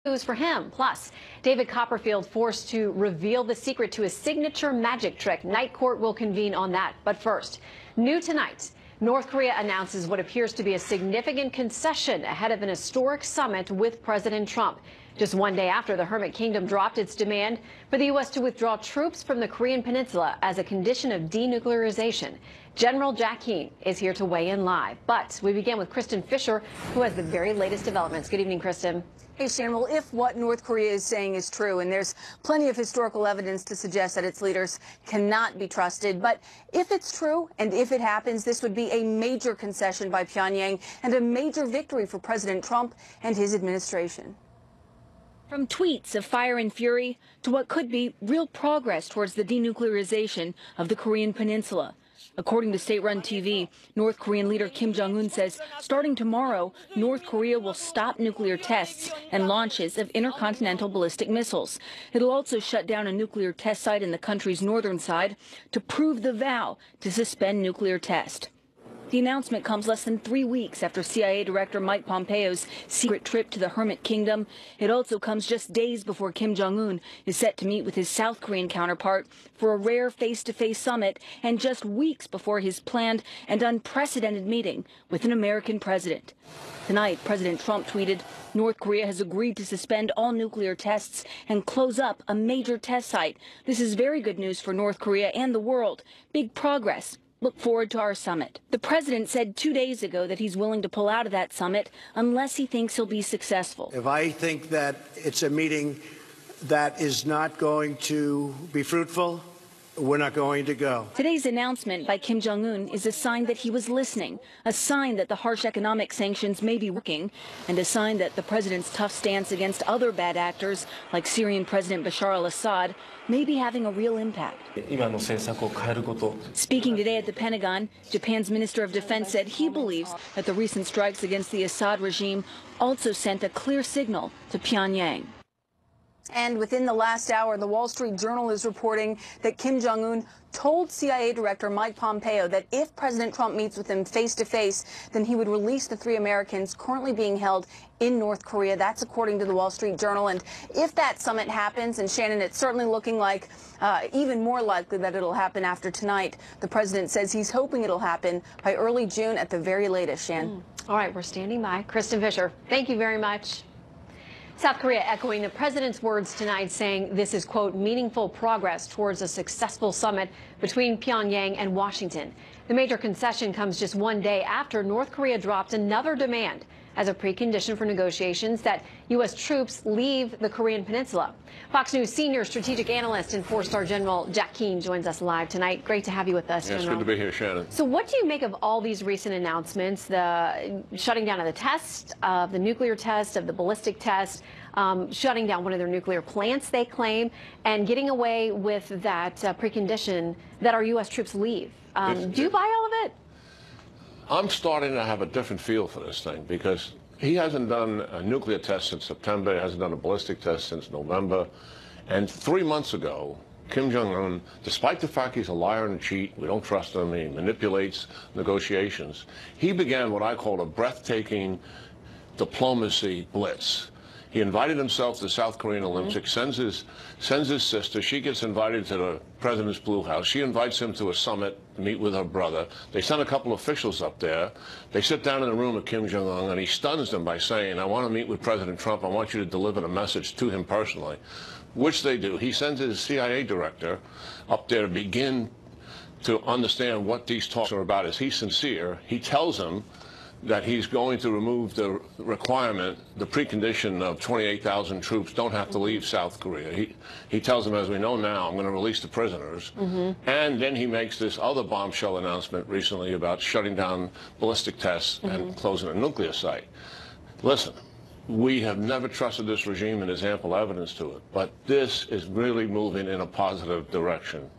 News for him. Plus, David Copperfield forced to reveal the secret to his signature magic trick. Night court will convene on that. But first, new tonight, North Korea announces what appears to be a significant concession ahead of an historic summit with President Trump. Just one day after the Hermit Kingdom dropped its demand for the U.S. to withdraw troops from the Korean Peninsula as a condition of denuclearization. General Jack Keane is here to weigh in live. But we begin with Kristen Fisher, who has the very latest developments. Good evening, Kristen. Hey, Shannon, well, if what North Korea is saying is true, and there's plenty of historical evidence to suggest that its leaders cannot be trusted, but if it's true and if it happens, this would be a major concession by Pyongyang and a major victory for President Trump and his administration. From tweets of fire and fury to what could be real progress towards the denuclearization of the Korean Peninsula. According to state-run TV, North Korean leader Kim Jong-un says starting tomorrow, North Korea will stop nuclear tests and launches of intercontinental ballistic missiles. It'll also shut down a nuclear test site in the country's northern side to prove the vow to suspend nuclear test. The announcement comes less than 3 weeks after CIA Director Mike Pompeo's secret trip to the Hermit Kingdom. It also comes just days before Kim Jong-un is set to meet with his South Korean counterpart for a rare face-to-face summit, and just weeks before his planned and unprecedented meeting with an American president. Tonight, President Trump tweeted, North Korea has agreed to suspend all nuclear tests and close up a major test site. This is very good news for North Korea and the world. Big progress. Look forward to our summit. The president said 2 days ago that he's willing to pull out of that summit unless he thinks he'll be successful. If I think that it's a meeting that is not going to be fruitful, we're not going to go. Today's announcement by Kim Jong-un is a sign that he was listening, a sign that the harsh economic sanctions may be working, and a sign that the president's tough stance against other bad actors, like Syrian President Bashar al-Assad, may be having a real impact. Speaking today at the Pentagon, Japan's Minister of Defense said he believes that the recent strikes against the Assad regime also sent a clear signal to Pyongyang. And within the last hour, the Wall Street Journal is reporting that Kim Jong-un told CIA Director Mike Pompeo that if President Trump meets with him face-to-face, then he would release the 3 Americans currently being held in North Korea. That's according to the Wall Street Journal. And if that summit happens, and Shannon, it's certainly looking like even more likely that it'll happen after tonight, the president says he's hoping it'll happen by early June at the very latest, Shannon. All right, we're standing by. Kristen Fisher, thank you very much. South Korea echoing the president's words tonight, saying this is, quote, meaningful progress towards a successful summit between Pyongyang and Washington. The major concession comes just one day after North Korea dropped another demand as a precondition for negotiations that U.S. troops leave the Korean Peninsula. Fox News senior strategic analyst and 4-star General Jack Keane joins us live tonight. Great to have you with us, General. General. It's good to be here, Shannon. So what do you make of all these recent announcements, the shutting down of the test, of the nuclear test, of the ballistic test, shutting down one of their nuclear plants, they claim, and getting away with that precondition that our U.S. troops leave? Do you buy all of it? I'm starting to have a different feel for this thing because he hasn't done a nuclear test since September. He hasn't done a ballistic test since November. And 3 months ago, Kim Jong-un, despite the fact he's a liar and a cheat, we don't trust him, he manipulates negotiations, he began what I call a breathtaking diplomacy blitz. He invited himself to the South Korean Olympics, sends his sister. She gets invited to the president's Blue House. She invites him to a summit to meet with her brother. They send a couple of officials up there. They sit down in the room with Kim Jong-un, and he stuns them by saying, I want to meet with President Trump. I want you to deliver the message to him personally, which they do. He sends his CIA director up there to begin to understand what these talks are about. Is he sincere? He tells him that he's going to remove the requirement, the precondition of 28,000 troops don't have to leave South Korea. He tells them, as we know now, I'm going to release the prisoners. And then he makes this other bombshell announcement recently about shutting down ballistic tests and closing a nuclear site. Listen, we have never trusted this regime, and there's ample evidence to it. But this is really moving in a positive direction.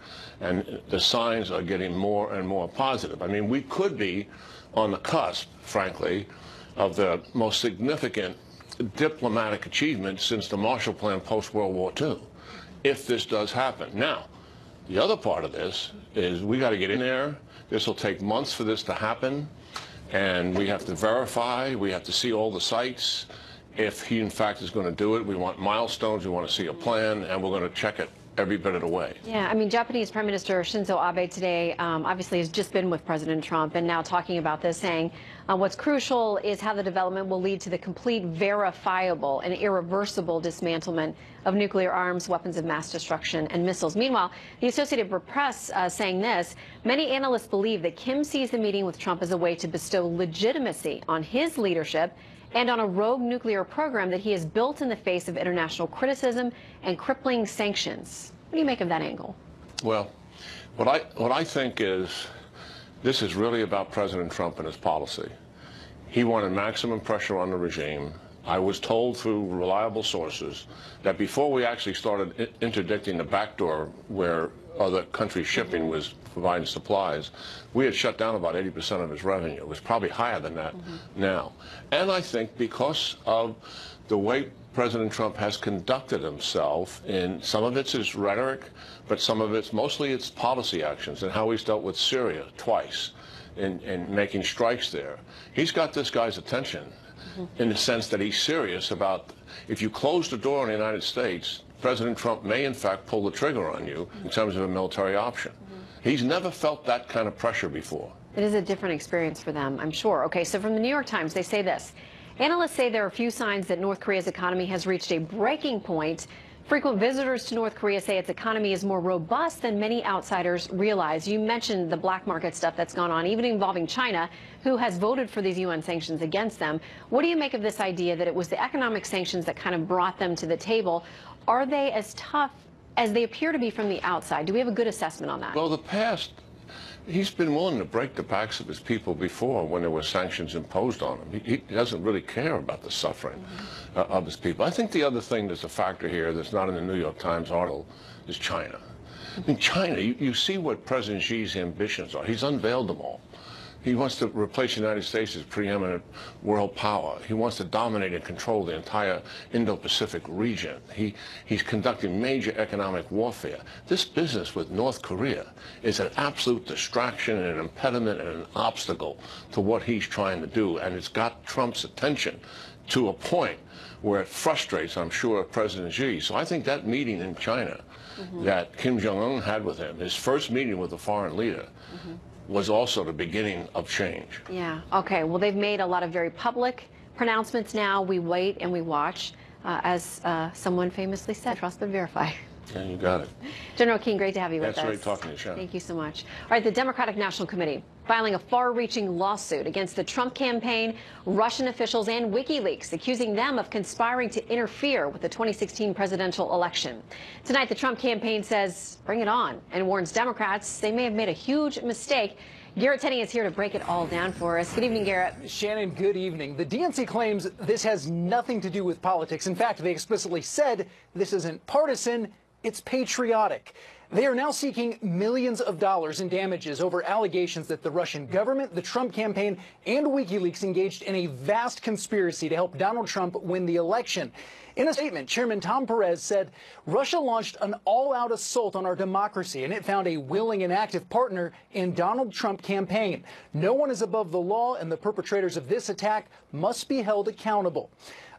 And the signs are getting more and more positive. I mean, we could be on the cusp, frankly, of the most significant diplomatic achievement since the Marshall Plan post-World War II, if this does happen. Now, the other part of this is we got to get in there. This will take months for this to happen, and we have to verify. We have to see all the sites. if he, in fact, is going to do it. We want milestones. We want to see a plan, and we're going to check it every bit of the way. Yeah, I mean, Japanese Prime Minister Shinzo Abe today obviously has just been with President Trump and now talking about this, saying what's crucial is how the development will lead to the complete, verifiable, and irreversible dismantlement of nuclear arms, weapons of mass destruction, and missiles. Meanwhile, the Associated Press saying this: many analysts believe that Kim sees the meeting with Trump as a way to bestow legitimacy on his leadership and on a rogue nuclear program that he has built in the face of international criticism and crippling sanctions. What do you make of that angle? Well, what I think is this is really about President Trump and his policy. He wanted maximum pressure on the regime. I was told through reliable sources that before we actually started interdicting the back door where other countries' shipping was providing supplies, we had shut down about 80% of his revenue. It was probably higher than that now. And I think because of the way President Trump has conducted himself, in some of it's his rhetoric, but some of it's mostly its policy actions and how he's dealt with Syria twice in making strikes there. He's got this guy's attention in the sense that he's serious about, if you close the door on the United States, President Trump may in fact pull the trigger on you in terms of a military option. He's never felt that kind of pressure before. It is a different experience for them, I'm sure. Okay, so from the New York Times, they say this: analysts say there are few signs that North Korea's economy has reached a breaking point. Frequent visitors to North Korea say its economy is more robust than many outsiders realize. You mentioned the black market stuff that's gone on, even involving China, who has voted for these UN sanctions against them. What do you make of this idea that it was the economic sanctions that kind of brought them to the table? Are they as tough as they appear to be from the outside? Do we have a good assessment on that? Well, the past, he's been willing to break the backs of his people before when there were sanctions imposed on him. He doesn't really care about the suffering of his people. I think the other thing that's a factor here that's not in the New York Times article is China. I mean, China, you see what President Xi's ambitions are. He's unveiled them all. He wants to replace the United States as preeminent world power. He wants to dominate and control the entire Indo-Pacific region. He's conducting major economic warfare. This business with North Korea is an absolute distraction and an impediment and an obstacle to what he's trying to do. And it's got Trump's attention to a point where it frustrates, I'm sure, President Xi. So I think that meeting in China that Kim Jong-un had with him, his first meeting with a foreign leader, was also the beginning of change. Yeah, okay. Well, they've made a lot of very public pronouncements now. We wait and we watch. As someone famously said, trust but verify. Yeah, you got it. General Keane, great to have you with us. That's great talking to you, Shannon. Thank you so much. All right, the Democratic National Committee filing a far-reaching lawsuit against the Trump campaign, Russian officials, and WikiLeaks, accusing them of conspiring to interfere with the 2016 presidential election. Tonight, the Trump campaign says, bring it on, and warns Democrats they may have made a huge mistake. Garrett Tenney is here to break it all down for us. Good evening, Garrett. Shannon, good evening. The DNC claims this has nothing to do with politics. In fact, they explicitly said this isn't partisan, it's patriotic. They are now seeking millions of dollars in damages over allegations that the Russian government, the Trump campaign, and WikiLeaks engaged in a vast conspiracy to help Donald Trump win the election. In a statement, Chairman Tom Perez said, Russia launched an all-out assault on our democracy, and it found a willing and active partner in Donald Trump campaign. No one is above the law, and the perpetrators of this attack must be held accountable.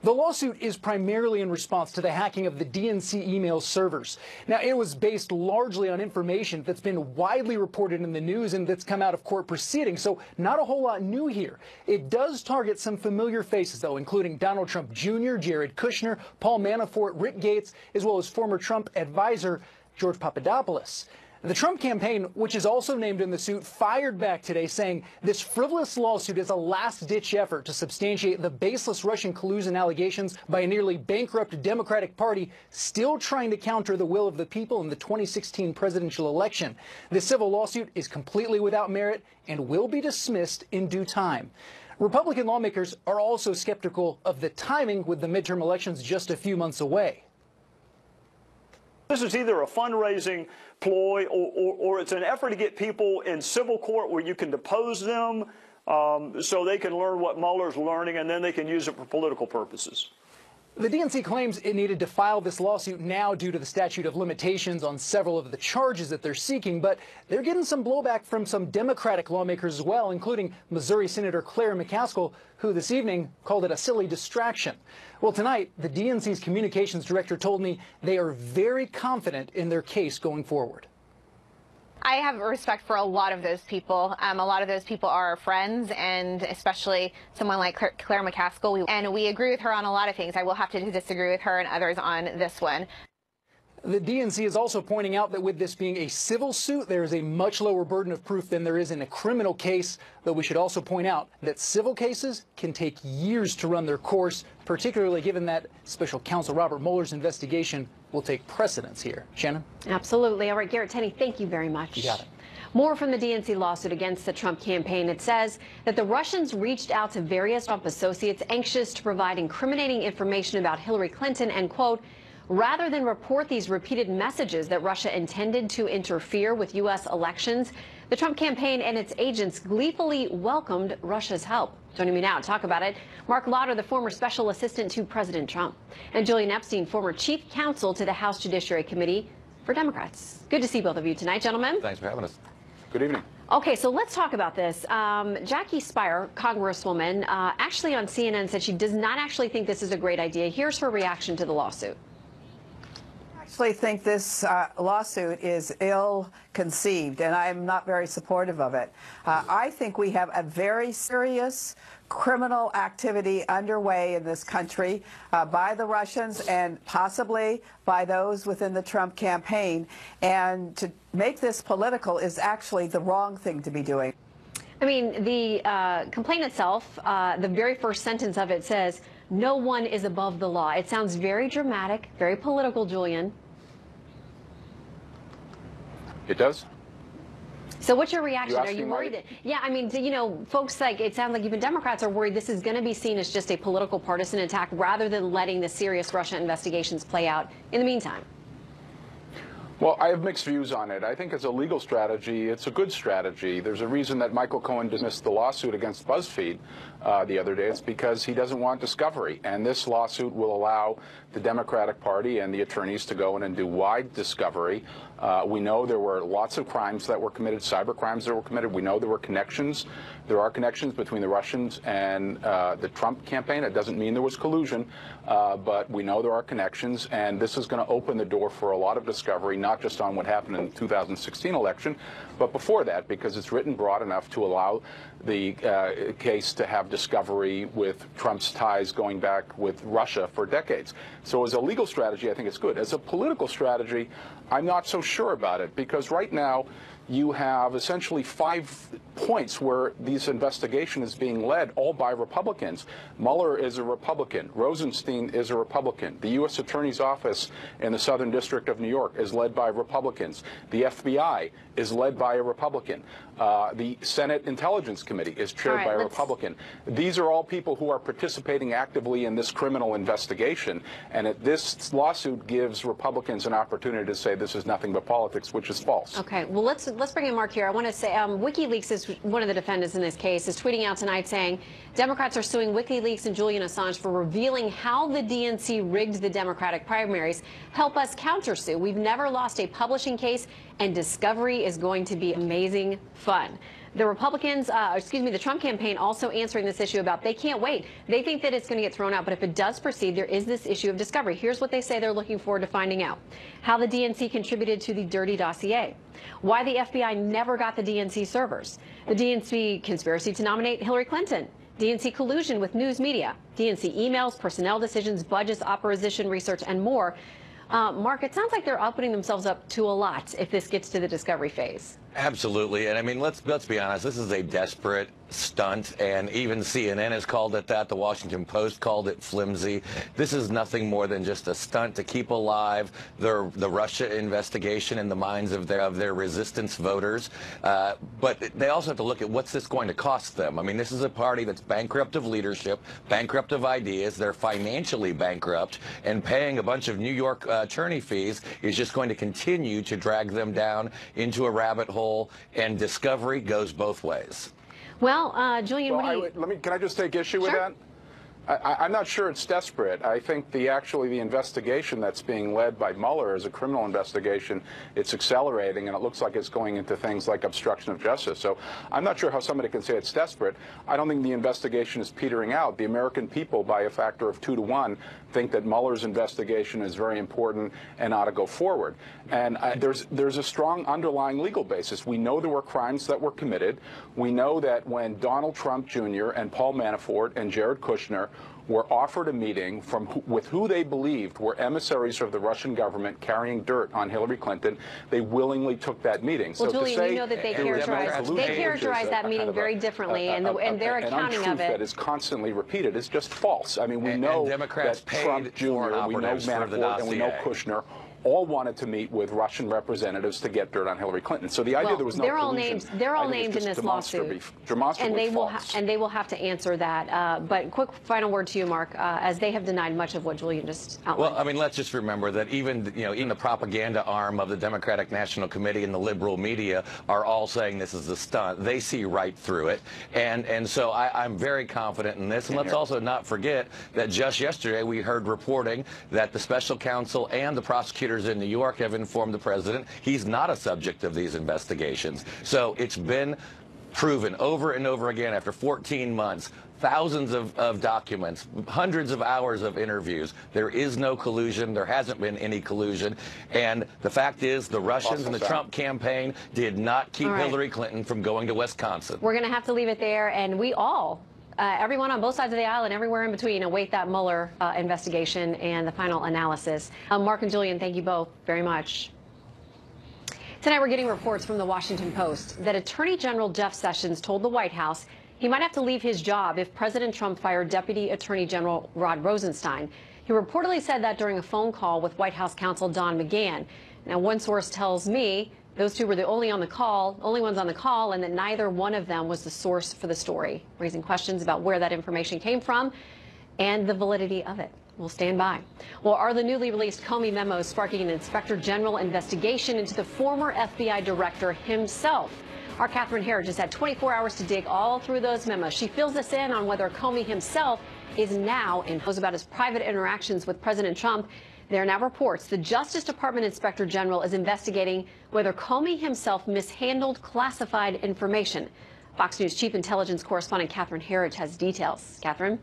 The lawsuit is primarily in response to the hacking of the DNC email servers. Now, it was based largely on information that's been widely reported in the news and that's come out of court proceedings, so not a whole lot new here. It does target some familiar faces, though, including Donald Trump Jr., Jared Kushner, Paul Manafort, Rick Gates, as well as former Trump advisor George Papadopoulos. The Trump campaign, which is also named in the suit, fired back today, saying this frivolous lawsuit is a last-ditch effort to substantiate the baseless Russian collusion allegations by a nearly bankrupt Democratic Party still trying to counter the will of the people in the 2016 presidential election. This civil lawsuit is completely without merit and will be dismissed in due time. Republican lawmakers are also skeptical of the timing, with the midterm elections just a few months away. This is either a fundraising ploy or it's an effort to get people in civil court where you can depose them so they can learn what Mueller's learning, and then they can use it for political purposes. The DNC claims it needed to file this lawsuit now due to the statute of limitations on several of the charges that they're seeking, but they're getting some blowback from some Democratic lawmakers as well, including Missouri Senator Claire McCaskill, who this evening called it a silly distraction. Well, tonight, the DNC's communications director told me they are very confident in their case going forward. I have respect for a lot of those people. A lot of those people are our friends, and especially someone like Claire McCaskill. And we agree with her on a lot of things. I will have to disagree with her and others on this one. The DNC is also pointing out that with this being a civil suit, there is a much lower burden of proof than there is in a criminal case, though we should also point out that civil cases can take years to run their course, particularly given that Special Counsel Robert Mueller's investigation will take precedence here. Shannon? Absolutely. All right, Garrett Tenney, thank you very much. You got it. More from the DNC lawsuit against the Trump campaign. It says that the Russians reached out to various Trump associates anxious to provide incriminating information about Hillary Clinton and, quote, rather than report these repeated messages that Russia intended to interfere with U.S. elections, the Trump campaign and its agents gleefully welcomed Russia's help. Joining me now to talk about it, Mark Lauder, the former special assistant to President Trump, and Julian Epstein, former chief counsel to the House Judiciary Committee for Democrats. Good to see both of you tonight, gentlemen. Thanks for having us. Good evening. Okay, so let's talk about this. Jackie Speier, Congresswoman, actually on CNN said she does not actually think this is a great idea. Here's her reaction to the lawsuit. I actually think this lawsuit is ill-conceived, and I'm not very supportive of it. I think we have a very serious criminal activity underway in this country by the Russians and possibly by those within the Trump campaign. And to make this political is actually the wrong thing to be doing. I mean, the complaint itself, the very first sentence of it says, no one is above the law. It sounds very dramatic, very political, Julian. It does? So what's your reaction? Are you asking worried? Yeah, I mean, you know, folks like, it sounds like even Democrats are worried this is going to be seen as just a political partisan attack rather than letting the serious Russia investigations play out in the meantime. Well, I have mixed views on it. I think as a legal strategy, it's a good strategy. There's a reason that Michael Cohen dismissed the lawsuit against BuzzFeed the other day. It's because he doesn't want discovery. And this lawsuit will allow the Democratic Party and the attorneys to go in and do wide discovery. We know there were lots of crimes that were committed, cyber crimes that were committed. We know there were connections. There are connections between the Russians and the Trump campaign. It doesn't mean there was collusion, but we know there are connections. And this is going to open the door for a lot of discovery, not just on what happened in the 2016 election, but before that, because it's written broad enough to allow the case to have discovery with Trump's ties going back with Russia for decades. So as a legal strategy, I think it's good. As a political strategy, I'm not so sure about it, because right now you have essentially 5 points where this investigation is being led, all by Republicans. Mueller is a Republican. Rosenstein is a Republican. The U.S. Attorney's Office in the Southern District of New York is led by Republicans. The FBI is led by a Republican. The Senate Intelligence Committee is chaired by a Republican. These are all people who are participating actively in this criminal investigation, and this lawsuit gives Republicans an opportunity to say this is nothing but politics, which is false. Okay, well, let's bring in Mark here. I want to say WikiLeaks is one of the defendants in this case, is tweeting out tonight saying Democrats are suing WikiLeaks and Julian Assange for revealing how the DNC rigged the Democratic primaries. Help us countersue. We've never lost a publishing case, and discovery is going to be amazing fun. The Republicans, the Trump campaign also answering this issue about they can't wait. They think that it's going to get thrown out, but if it does proceed, there is this issue of discovery. Here's what they say they're looking forward to finding out. How the DNC contributed to the dirty dossier. Why the FBI never got the DNC servers. The DNC conspiracy to nominate Hillary Clinton. DNC collusion with news media. DNC emails, personnel decisions, budgets, opposition research, and more. Mark, it sounds like they're opening themselves up to a lot if this gets to the discovery phase. Absolutely. And I mean, let's be honest, this is a desperate stunt, and even CNN has called it that. The Washington Post called it flimsy. This is nothing more than just a stunt to keep alive the Russia investigation in the minds of their resistance voters. But they also have to look at what's this going to cost them. I mean, this is a party that's bankrupt of leadership, bankrupt of ideas. They're financially bankrupt, and paying a bunch of New York attorney fees is just going to continue to drag them down into a rabbit hole, and discovery goes both ways. Well, Julian, can I just take issue with that? I'm not sure it's desperate. I think the investigation that's being led by Mueller is a criminal investigation. It's accelerating, and it looks like it's going into things like obstruction of justice. So I'm not sure how somebody can say it's desperate. I don't think the investigation is petering out. The American people, by a factor of 2 to 1, think that Mueller's investigation is very important and ought to go forward. And there's a strong underlying legal basis. We know there were crimes that were committed. We know that when Donald Trump Jr. and Paul Manafort and Jared Kushner were offered a meeting with who they believed were emissaries of the Russian government carrying dirt on Hillary Clinton, they willingly took that meeting. Well, so Julian, you know that they characterize that meeting very differently, and their accounting of it that is constantly repeated is just false. I mean, we know that Trump Jr., we know Manafort, and we know Kushner all wanted to meet with Russian representatives to get dirt on Hillary Clinton. So the idea there was no collusion, they're all named in this lawsuit, and they will have to answer that. But quick final word to you, Mark, as they have denied much of what Julian just outlined. Well, I mean, let's just remember that even the propaganda arm of the Democratic National Committee and the liberal media are all saying this is a stunt. They see right through it, and so I'm very confident in this. And let's also not forget that just yesterday we heard reporting that the special counsel and the prosecutor in New York have informed the president he's not a subject of these investigations. So it's been proven over and over again after 14 months, thousands of documents, hundreds of hours of interviews. There is no collusion. There hasn't been any collusion. And the fact is the Russians and the Trump campaign did not keep Hillary Clinton from going to Wisconsin. We're going to have to leave it there, and we all everyone on both sides of the aisle and everywhere in between await that Mueller investigation and the final analysis. Mark and Julian, thank you both very much. Tonight we're getting reports from the Washington Post that Attorney General Jeff Sessions told the White House he might have to leave his job if President Trump fired Deputy Attorney General Rod Rosenstein. He reportedly said that during a phone call with White House counsel Don McGahn. Now, one source tells me those two were the only ones on the call, and that neither one of them was the source for the story, raising questions about where that information came from and the validity of it. We'll stand by. Well, are the newly released Comey memos sparking an Inspector General investigation into the former FBI director himself? Our Catherine Herridge has had 24 hours to dig all through those memos. She fills us in on whether Comey himself is now in knows about his private interactions with President Trump. There are now reports the Justice Department Inspector General is investigating whether Comey himself mishandled classified information. Fox News Chief Intelligence Correspondent Catherine Herridge has details. Catherine?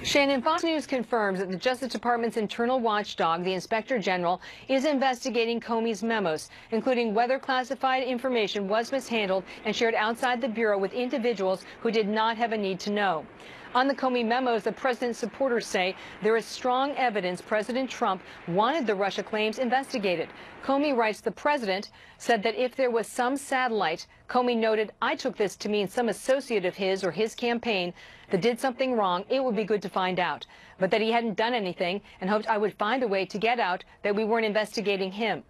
Shannon, Fox News confirms that the Justice Department's internal watchdog, the Inspector General, is investigating Comey's memos, including whether classified information was mishandled and shared outside the Bureau with individuals who did not have a need to know. On the Comey memos, the president's supporters say there is strong evidence President Trump wanted the Russia claims investigated. Comey writes the president said that if there was some satellite, Comey noted, I took this to mean some associate of his or his campaign that did something wrong, it would be good to find out. But that he hadn't done anything and hoped I would find a way to get out that we weren't investigating him.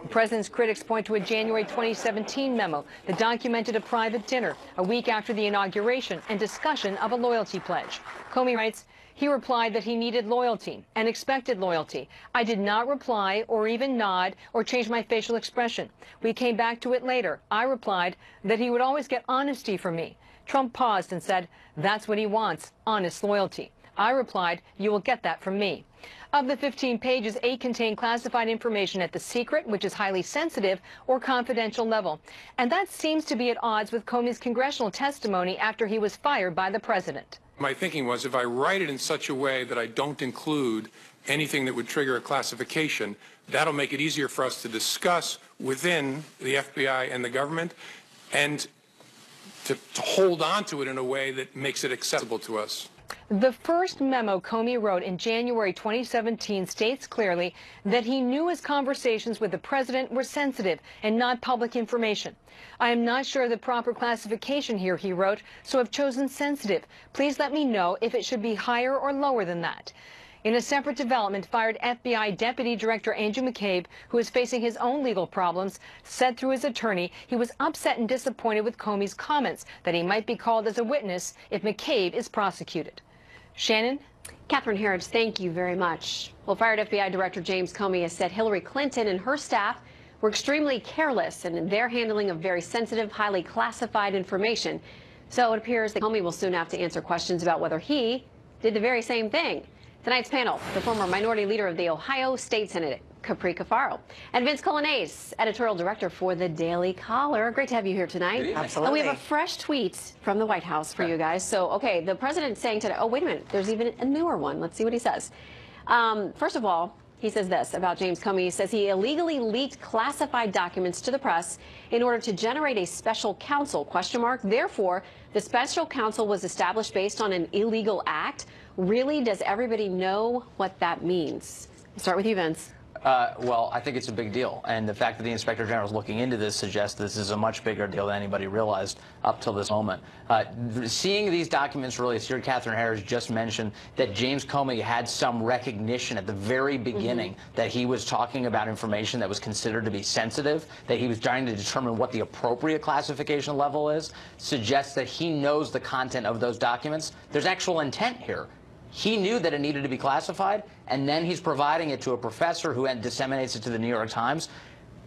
The president's critics point to a January 2017 memo that documented a private dinner a week after the inauguration and discussion of a loyalty pledge. Comey writes, he replied that he needed loyalty and expected loyalty. I did not reply or even nod or change my facial expression. We came back to it later. I replied that he would always get honesty from me. Trump paused and said, that's what he wants, honest loyalty. I replied, you will get that from me. Of the 15 pages, 8 contain classified information at the secret, which is highly sensitive, or confidential level. And that seems to be at odds with Comey's congressional testimony after he was fired by the president. My thinking was if I write it in such a way that I don't include anything that would trigger a classification, that'll make it easier for us to discuss within the FBI and the government and to hold on to it in a way that makes it accessible to us. The first memo Comey wrote in January 2017 states clearly that he knew his conversations with the president were sensitive and not public information. I am not sure of the proper classification here, he wrote, so I've chosen sensitive. Please let me know if it should be higher or lower than that. In a separate development, fired FBI Deputy Director Andrew McCabe, who is facing his own legal problems, said through his attorney he was upset and disappointed with Comey's comments that he might be called as a witness if McCabe is prosecuted. Shannon? Catherine Herridge, thank you very much. Well, fired FBI Director James Comey has said Hillary Clinton and her staff were extremely careless in their handling of very sensitive, highly classified information. So it appears that Comey will soon have to answer questions about whether he did the very same thing. Tonight's panel, the former minority leader of the Ohio State Senate, Capri Cafaro, and Vince Colanese, editorial director for the Daily Caller. Great to have you here tonight. Absolutely. And we have a fresh tweet from the White House for you guys. So, okay, the president's saying today, oh, wait a minute, there's even a newer one. Let's see what he says. First of all, he says this about James Comey. He says he illegally leaked classified documents to the press in order to generate a special counsel, ? Therefore, the special counsel was established based on an illegal act. Really, does everybody know what that means? I'll start with you, Vince. Well, I think it's a big deal, and the fact that the Inspector General is looking into this suggests this is a much bigger deal than anybody realized up till this moment. Seeing these documents released here, Catherine Harris just mentioned that James Comey had some recognition at the very beginning that he was talking about information that was considered to be sensitive, that he was trying to determine what the appropriate classification level is, suggests that he knows the content of those documents. There's actual intent here. He knew that it needed to be classified, and then he's providing it to a professor who disseminates it to the New York Times.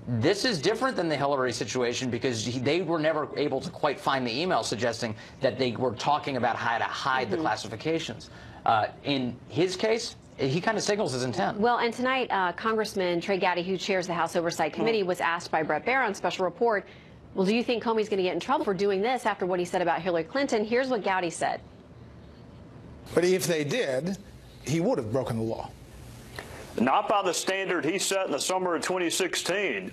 This is different than the Hillary situation because they were never able to quite find the email suggesting that they were talking about how to hide the classifications. In his case, he kind of signals his intent. Well, and tonight, Congressman Trey Gowdy, who chairs the House Oversight Committee, was asked by Bret Baier on Special Report, well, do you think Comey's going to get in trouble for doing this after what he said about Hillary Clinton? Here's what Gowdy said. But if they did, he would have broken the law. Not by the standard he set in the summer of 2016.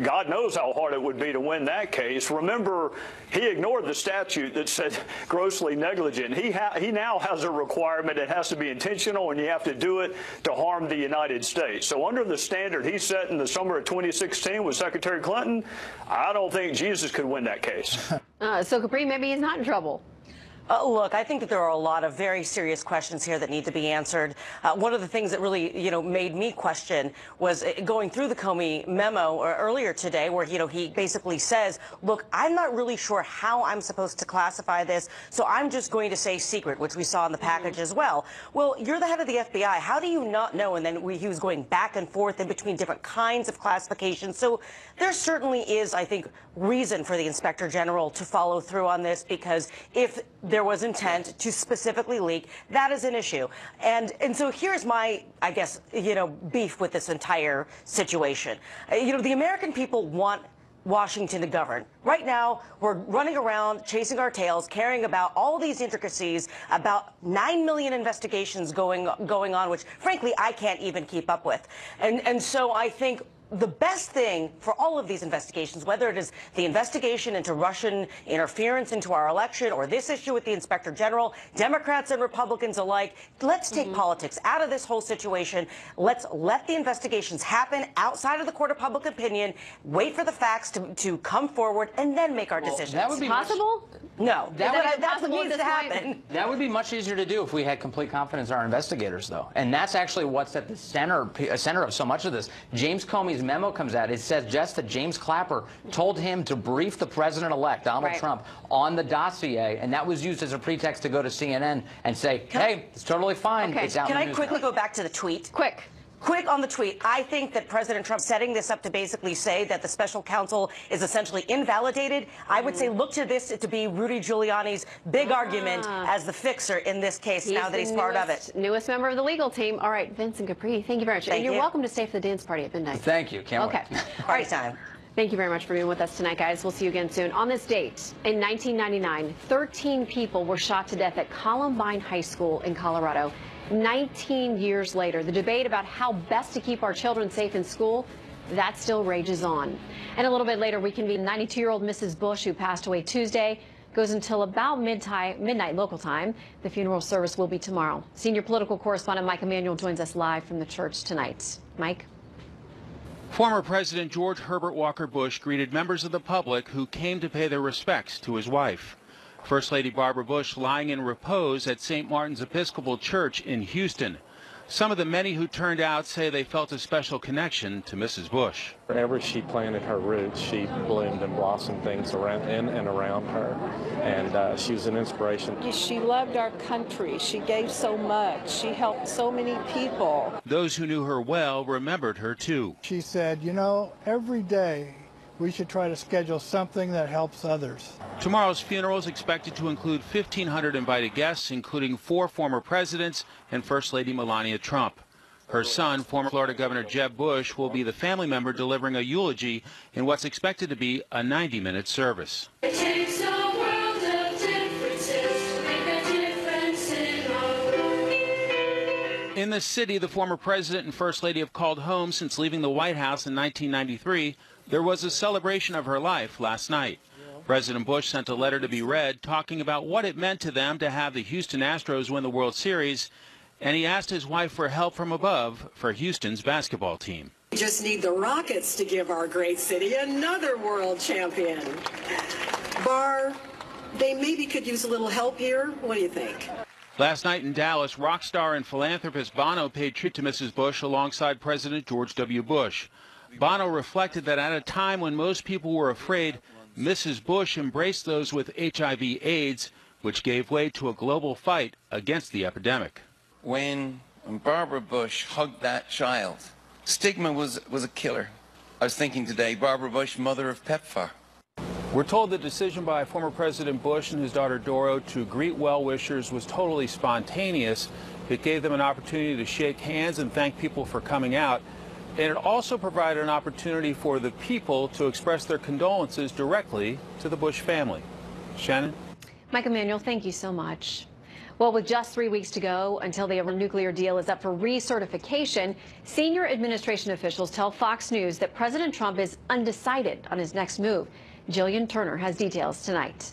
God knows how hard it would be to win that case. Remember, he ignored the statute that said grossly negligent. He now has a requirement. It has to be intentional, and you have to do it to harm the United States. So under the standard he set in the summer of 2016 with Secretary Clinton, I don't think Jesus could win that case. So Capri, maybe he's not in trouble. Look, I think that there are a lot of very serious questions here that need to be answered. One of the things that really, made me question was going through the Comey memo earlier today where, he basically says, look, I'm not really sure how I'm supposed to classify this, so I'm just going to say secret, which we saw in the package as well. Well, you're the head of the FBI. How do you not know? And then he was going back and forth in between different kinds of classifications. So there certainly is, I think, reason for the Inspector General to follow through on this, because if there was intent to specifically leak, that is an issue. And so here's my, I guess, beef with this entire situation. The American people want Washington to govern. Right now, we're running around chasing our tails, caring about all these intricacies, about 9 million investigations going on, which, frankly, I can't even keep up with. And so I think the best thing for all of these investigations, whether it is the investigation into Russian interference into our election or this issue with the Inspector General, Democrats and Republicans alike, let's take politics out of this whole situation. Let's let the investigations happen outside of the court of public opinion, wait for the facts to come forward, and then make our decisions. That would be possible? No. That's what needs to happen. That would be much easier to do if we had complete confidence in our investigators, though. And that's actually what's at the center of so much of this. James Comey's memo comes out. It says just that James Clapper told him to brief the president-elect, Donald Trump, on the dossier, and that was used as a pretext to go to CNN and say, hey, it's totally fine. Okay. It's out Can in the I news quickly now. go back to the tweet? Quick on the tweet. I think that President Trump setting this up to basically say that the special counsel is essentially invalidated. I would say look to this to be Rudy Giuliani's big argument as the fixer in this case now that he's part of it. Newest member of the legal team. All right, Vincent Capri, thank you very much. And you're welcome to stay for the dance party at midnight. Thank you. Can't wait. Party time. Thank you very much for being with us tonight, guys. We'll see you again soon. On this date, in 1999, 13 people were shot to death at Columbine High School in Colorado. 19 years later, the debate about how best to keep our children safe in school, that still rages on. And a little bit later, we convene 92-year-old Mrs. Bush, who passed away Tuesday, goes until about midnight local time. The funeral service will be tomorrow. Senior political correspondent Mike Emanuel joins us live from the church tonight. Mike? Former President George Herbert Walker Bush greeted members of the public who came to pay their respects to his wife. First Lady Barbara Bush lying in repose at St. Martin's Episcopal Church in Houston. Some of the many who turned out say they felt a special connection to Mrs. Bush. Wherever she planted her roots, she bloomed and blossomed things around in and around her, and she was an inspiration. She loved our country. She gave so much. She helped so many people. Those who knew her well remembered her too. She said, every day we should try to schedule something that helps others. Tomorrow's funeral is expected to include 1,500 invited guests, including 4 former presidents and First Lady Melania Trump. Her son, former Florida Governor Jeb Bush, will be the family member delivering a eulogy in what's expected to be a 90-minute service. It takes a world of differences to make a difference in our world. In the city the former president and First Lady have called home since leaving the White House in 1993, there was a celebration of her life last night. President Bush sent a letter to be read talking about what it meant to them to have the Houston Astros win the World Series, and he asked his wife for help from above for Houston's basketball team. We just need the Rockets to give our great city another world champion. Barr, they maybe could use a little help here. What do you think? Last night in Dallas, rock star and philanthropist Bono paid tribute to Mrs. Bush alongside President George W. Bush. Bono reflected that at a time when most people were afraid, Mrs. Bush embraced those with HIV/AIDS, which gave way to a global fight against the epidemic. When Barbara Bush hugged that child, stigma was a killer. I was thinking today, Barbara Bush, mother of PEPFAR. We're told the decision by former President Bush and his daughter Doro to greet well-wishers was totally spontaneous. It gave them an opportunity to shake hands and thank people for coming out. And it also provided an opportunity for the people to express their condolences directly to the Bush family. Shannon? Mike Emanuel, thank you so much. Well, with just 3 weeks to go until the nuclear deal is up for recertification, senior administration officials tell Fox News that President Trump is undecided on his next move. Jillian Turner has details tonight.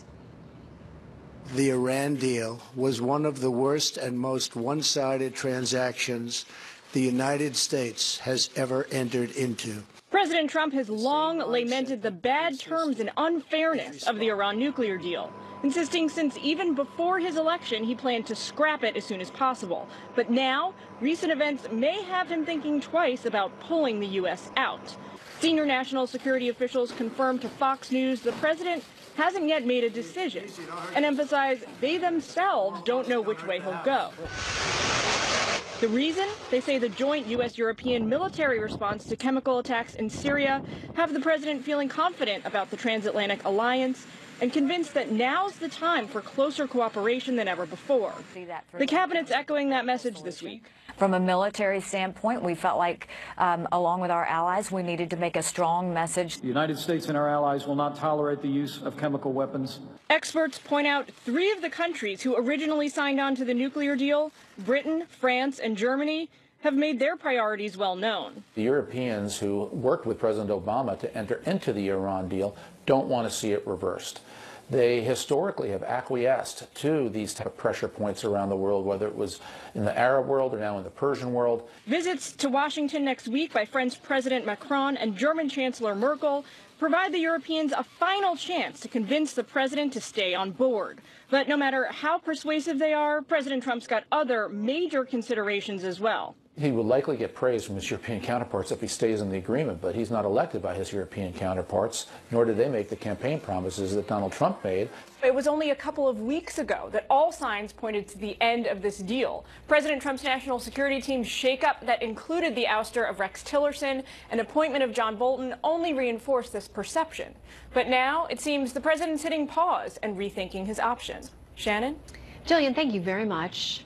The Iran deal was one of the worst and most one-sided transactions the United States has ever entered into. President Trump has long lamented the bad terms and unfairness of the Iran nuclear deal, insisting since even before his election he planned to scrap it as soon as possible. But now, recent events may have him thinking twice about pulling the U.S. out. Senior national security officials confirmed to Fox News the president hasn't yet made a decision and emphasize they themselves don't know which way he'll go. The reason? They say the joint U.S.-European military response to chemical attacks in Syria have the president feeling confident about the transatlantic alliance and convinced that now's the time for closer cooperation than ever before. The cabinet's echoing that message this week. From a military standpoint, we felt like, along with our allies, we needed to make a strong message. The United States and our allies will not tolerate the use of chemical weapons. Experts point out 3 of the countries who originally signed on to the nuclear deal, Britain, France, and Germany, have made their priorities well known. The Europeans who worked with President Obama to enter into the Iran deal don't want to see it reversed. They historically have acquiesced to these type of pressure points around the world, whether it was in the Arab world or now in the Persian world. Visits to Washington next week by French President Macron and German Chancellor Merkel provide the Europeans a final chance to convince the president to stay on board. But no matter how persuasive they are, President Trump's got other major considerations as well. He will likely get praise from his European counterparts if he stays in the agreement, but he's not elected by his European counterparts, nor did they make the campaign promises that Donald Trump made. It was only a couple of weeks ago that all signs pointed to the end of this deal. President Trump's national security team's shakeup that included the ouster of Rex Tillerson and appointment of John Bolton only reinforced this perception. But now it seems the president's hitting pause and rethinking his options. Shannon? Jillian, thank you very much.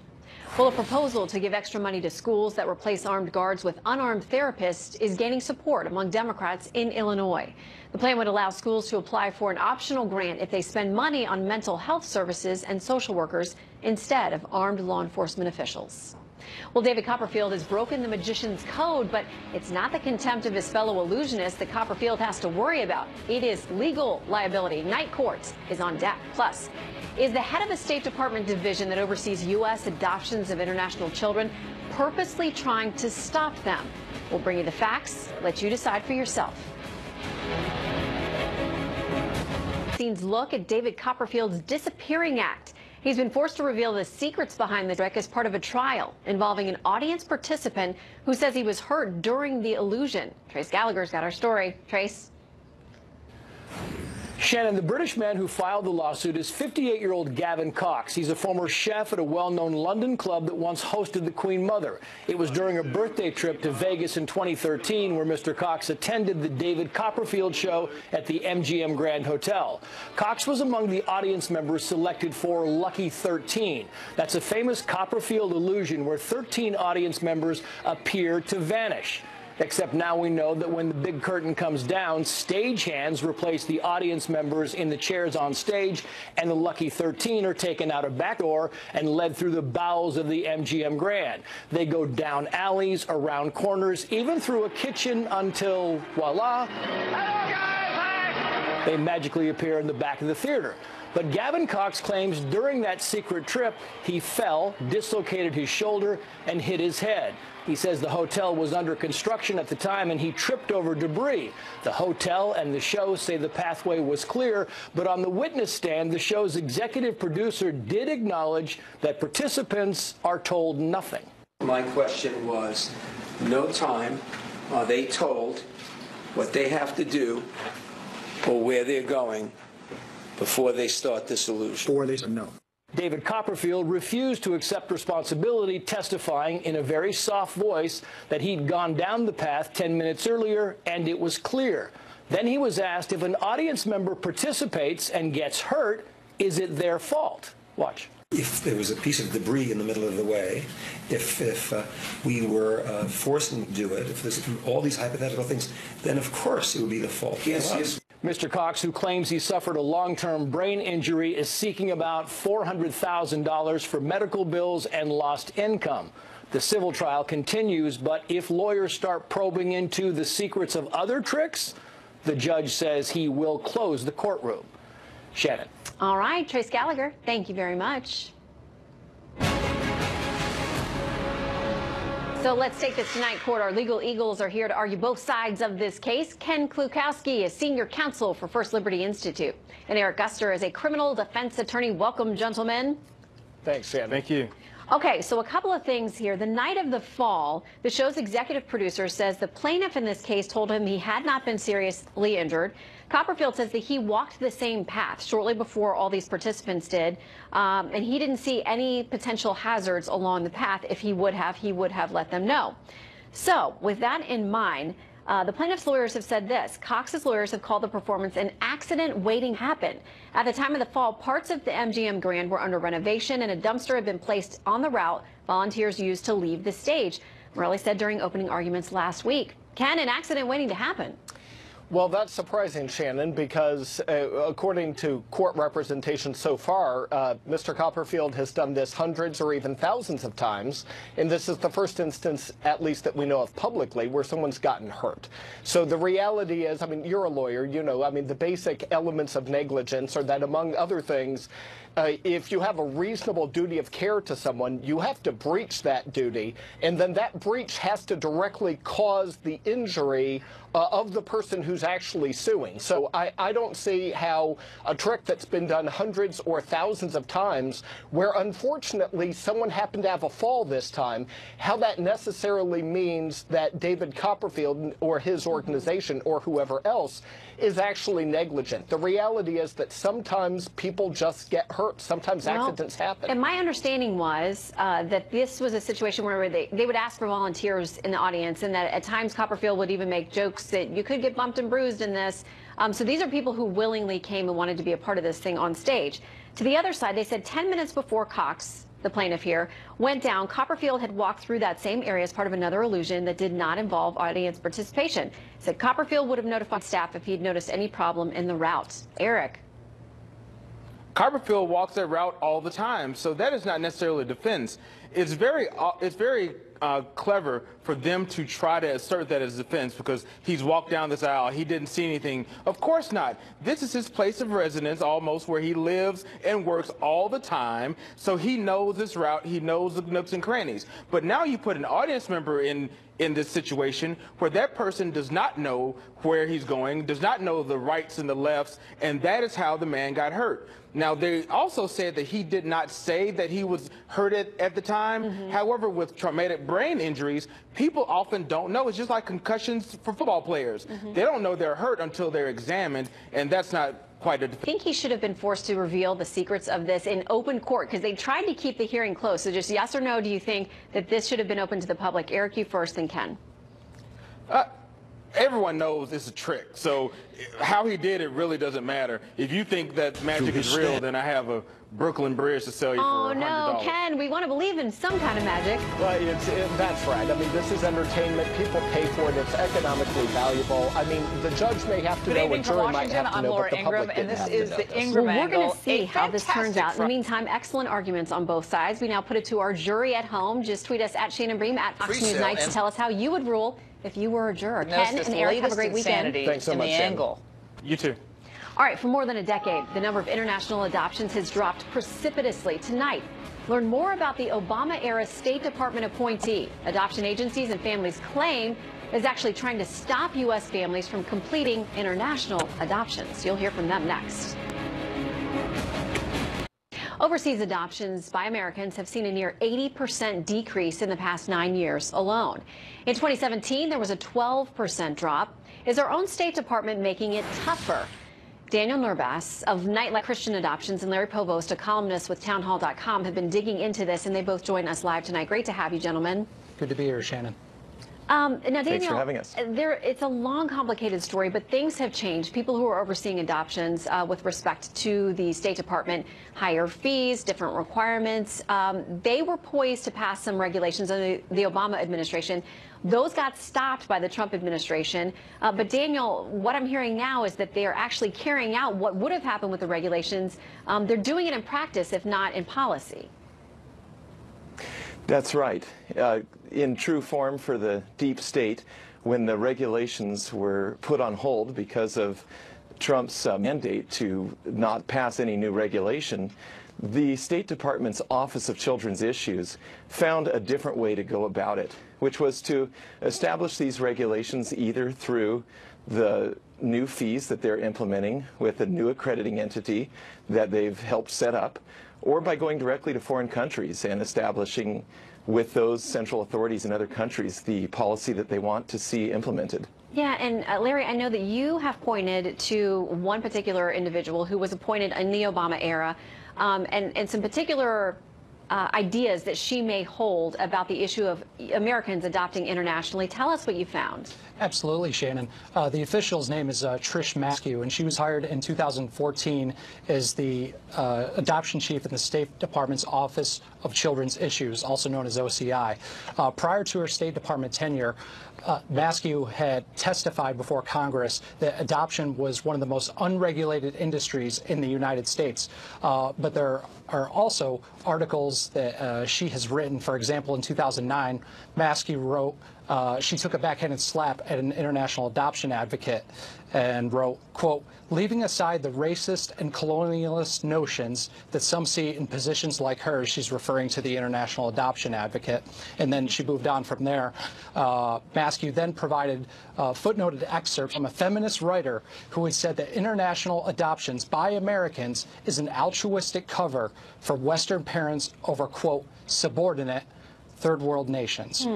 Well, a proposal to give extra money to schools that replace armed guards with unarmed therapists is gaining support among Democrats in Illinois. The plan would allow schools to apply for an optional grant if they spend money on mental health services and social workers instead of armed law enforcement officials. Well, David Copperfield has broken the magician's code, but it's not the contempt of his fellow illusionist that Copperfield has to worry about. It is legal liability. Night court is on deck. Plus, is the head of the State Department division that oversees U.S. adoptions of international children purposely trying to stop them? We'll bring you the facts, let you decide for yourself. Look at David Copperfield's disappearing act. He's been forced to reveal the secrets behind the trick as part of a trial involving an audience participant who says he was hurt during the illusion. Trace Gallagher's got our story. Trace? Shannon, the British man who filed the lawsuit is 58-year-old Gavin Cox. He's a former chef at a well-known London club that once hosted the Queen Mother. It was during a birthday trip to Vegas in 2013 where Mr. Cox attended the David Copperfield show at the MGM Grand Hotel. Cox was among the audience members selected for Lucky 13. That's a famous Copperfield illusion where 13 audience members appear to vanish. Except now we know that when the big curtain comes down, stagehands replace the audience members in the chairs on stage, and the Lucky 13 are taken out a back door and led through the bowels of the MGM Grand. They go down alleys, around corners, even through a kitchen until, voila, they magically appear in the back of the theater. But Gavin Cox claims during that secret trip, he fell, dislocated his shoulder, and hit his head. He says the hotel was under construction at the time and he tripped over debris. The hotel and the show say the pathway was clear, but on the witness stand, the show's executive producer did acknowledge that participants are told nothing. My question was, no time are they told what they have to do or where they're going before they start this illusion? Before they said no. David Copperfield refused to accept responsibility, testifying in a very soft voice that he'd gone down the path 10 minutes earlier and it was clear. Then he was asked if an audience member participates and gets hurt, is it their fault? Watch. If there was a piece of debris in the middle of the way, if we were forced to do it, if there's all these hypothetical things, then of course it would be the fault. Yes. Mr. Cox, who claims he suffered a long-term brain injury, is seeking about $400,000 for medical bills and lost income. The civil trial continues, but if lawyers start probing into the secrets of other tricks, the judge says he will close the courtroom. Shannon. All right, Trace Gallagher, thank you very much. So let's take this to night court. Our legal eagles are here to argue both sides of this case. Ken Klukowski is senior counsel for First Liberty Institute, and Eric Guster is a criminal defense attorney. Welcome, gentlemen. Thanks, Shannon. Thank you. Okay, so a couple of things here. The night of the fall, the show's executive producer says the plaintiff in this case told him he had not been seriously injured. Copperfield says that he walked the same path shortly before all these participants did, and he didn't see any potential hazards along the path. If he would have let them know. So with that in mind, the plaintiff's lawyers have said this. Cox's lawyers have called the performance an accident waiting to happen. At the time of the fall, parts of the MGM Grand were under renovation and a dumpster had been placed on the route volunteers used to leave the stage. Morelli said during opening arguments last week. Ken, an accident waiting to happen. Well, that's surprising, Shannon, because according to court representation so far, Mr. Copperfield has done this hundreds or even thousands of times, and this is the first instance, at least that we know of publicly, where someone's gotten hurt. So the reality is, I mean, you're a lawyer, you know, I mean, the basic elements of negligence are that, among other things, if you have a reasonable duty of care to someone, you have to breach that duty, and then that breach has to directly cause the injury of the person who's actually suing. So I don't see how a trick that's been done hundreds or thousands of times, where unfortunately someone happened to have a fall this time, how that necessarily means that David Copperfield or his organization or whoever else is actually negligent. The reality is that sometimes people just get hurt. Sometimes accidents happen. And my understanding was that this was a situation where they would ask for volunteers in the audience, and that at times Copperfield would even make jokes that you could get bumped and bruised in this. So these are people who willingly came and wanted to be a part of this thing on stage. To the other side, they said 10 minutes before Cox, the plaintiff here, went down, Copperfield had walked through that same area as part of another illusion that did not involve audience participation. Said Copperfield would have notified staff if he had noticed any problem in the route. Eric. Copperfield walks that route all the time, so that is not necessarily defense. It's very clever for them to try to assert that as defense because he's walked down this aisle, he didn't see anything. Of course not. This is his place of residence almost, where he lives and works all the time, so he knows this route, he knows the nooks and crannies. But now you put an audience member in this situation where that person does not know where he's going, does not know the rights and the lefts, and that is how the man got hurt. Now, they also said that he did not say that he was hurt at the time. However, with traumatic brain injuries, people often don't know. It's just like concussions for football players. They don't know they're hurt until they're examined, and that's not quite a... I think he should have been forced to reveal the secrets of this in open court, because they tried to keep the hearing closed. So just yes or no, do you think that this should have been open to the public? Eric, you first, then Ken. Everyone knows it's a trick. So how he did it really doesn't matter. If you think that magic is real, then I have a Brooklyn Bridge to sell you for $100. Oh, no, Ken, we want to believe in some kind of magic. Well, that's right. I mean, this is entertainment. People pay for it. It's economically valuable. I mean, the judge may have to know, a jury might have to know, but the public didn't have to know this. Well, we're going to see how this turns out. In the meantime, excellent arguments on both sides. We now put it to our jury at home. Just tweet us at Shannon Bream, at Fox News Nights, to tell us how you would rule if you were a juror. Ken and Eric, have a great weekend. Thanks so much, Shannon. You too. All right, for more than a decade, the number of international adoptions has dropped precipitously. Tonight, learn more about the Obama-era State Department appointee. Adoption agencies and families claim is actually trying to stop U.S. families from completing international adoptions. You'll hear from them next. Overseas adoptions by Americans have seen a near 80% decrease in the past 9 years alone. In 2017, there was a 12% drop. Is our own State Department making it tougher? Daniel Nurbas of Nightlight Christian Adoptions and Larry Provost, a columnist with townhall.com, have been digging into this, and they both join us live tonight. Great to have you, gentlemen. Good to be here, Shannon. Now, Daniel, thanks for having us. It's a long, complicated story, but things have changed. People who are overseeing adoptions with respect to the State Department, higher fees, different requirements. They were poised to pass some regulations under the Obama administration. Those got stopped by the Trump administration. But Daniel, what I'm hearing now is that they are actually carrying out what would have happened with the regulations. They're doing it in practice, if not in policy. That's right. In true form for the deep state, when the regulations were put on hold because of Trump's mandate to not pass any new regulation, the State Department's Office of Children's Issues found a different way to go about it, which was to establish these regulations either through the new fees that they're implementing with a new accrediting entity that they've helped set up, or by going directly to foreign countries and establishing with those central authorities in other countries the policy that they want to see implemented. Yeah, and Larry, I know that you have pointed to one particular individual who was appointed in the Obama era, and some particular ideas that she may hold about the issue of Americans adopting internationally. Tell us what you found. Absolutely, Shannon. The official's name is Trish Maskew, and she was hired in 2014 as the adoption chief in the State Department's Office of Children's Issues, also known as OCI. Prior to her State Department tenure, Maskew had testified before Congress that adoption was one of the most unregulated industries in the United States. But there are also articles that she has written. For example, in 2009, Maskew wrote, she took a backhanded slap at an international adoption advocate and wrote, quote, leaving aside the racist and colonialist notions that some see in positions like hers, she's referring to the international adoption advocate, and then she moved on from there. Maskew then provided footnoted excerpts from a feminist writer who had said that international adoptions by Americans is an altruistic cover for Western parents over, quote, subordinate third world nations.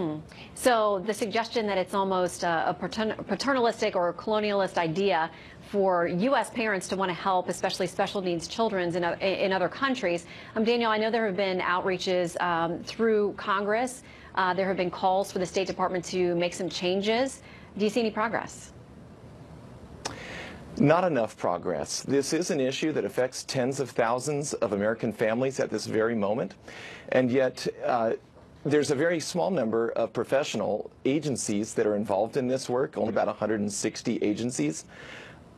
So the suggestion that it's almost a paternalistic or colonialist idea for U.S. parents to want to help, especially special needs children in other countries. Daniel, I know there have been outreaches through Congress. There have been calls for the State Department to make some changes. Do you see any progress? Not enough progress. This is an issue that affects tens of thousands of American families at this very moment, and yet there's a very small number of professional agencies that are involved in this work, only about 160 agencies.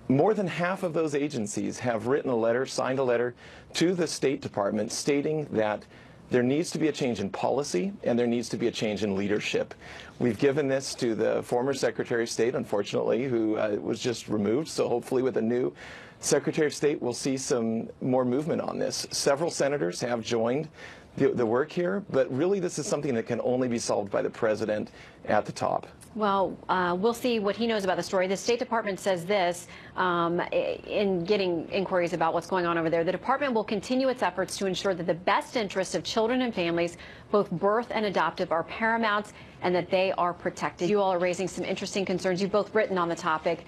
More than half of those agencies have written a letter, signed a letter to the State Department stating that there needs to be a change in policy and there needs to be a change in leadership. We've given this to the former Secretary of State, unfortunately, who was just removed, so hopefully with a new Secretary of State we'll see some more movement on this. Several senators have joined the work here, but really this is something that can only be solved by the president at the top. Well, we'll see what he knows about the story. The State Department says this in getting inquiries about what's going on over there. The department will continue its efforts to ensure that the best interests of children and families, both birth and adoptive, are paramount and that they are protected. You all are raising some interesting concerns. You've both written on the topic.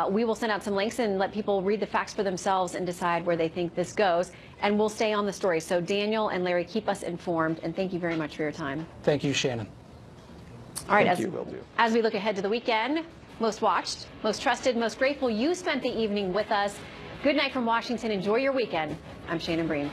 We will send out some links and let people read the facts for themselves and decide where they think this goes. And we'll stay on the story. So Daniel and Larry, keep us informed. And thank you very much for your time. Thank you, Shannon. All right, as we look ahead to the weekend, most watched, most trusted, most grateful you spent the evening with us. Good night from Washington. Enjoy your weekend. I'm Shannon Breen.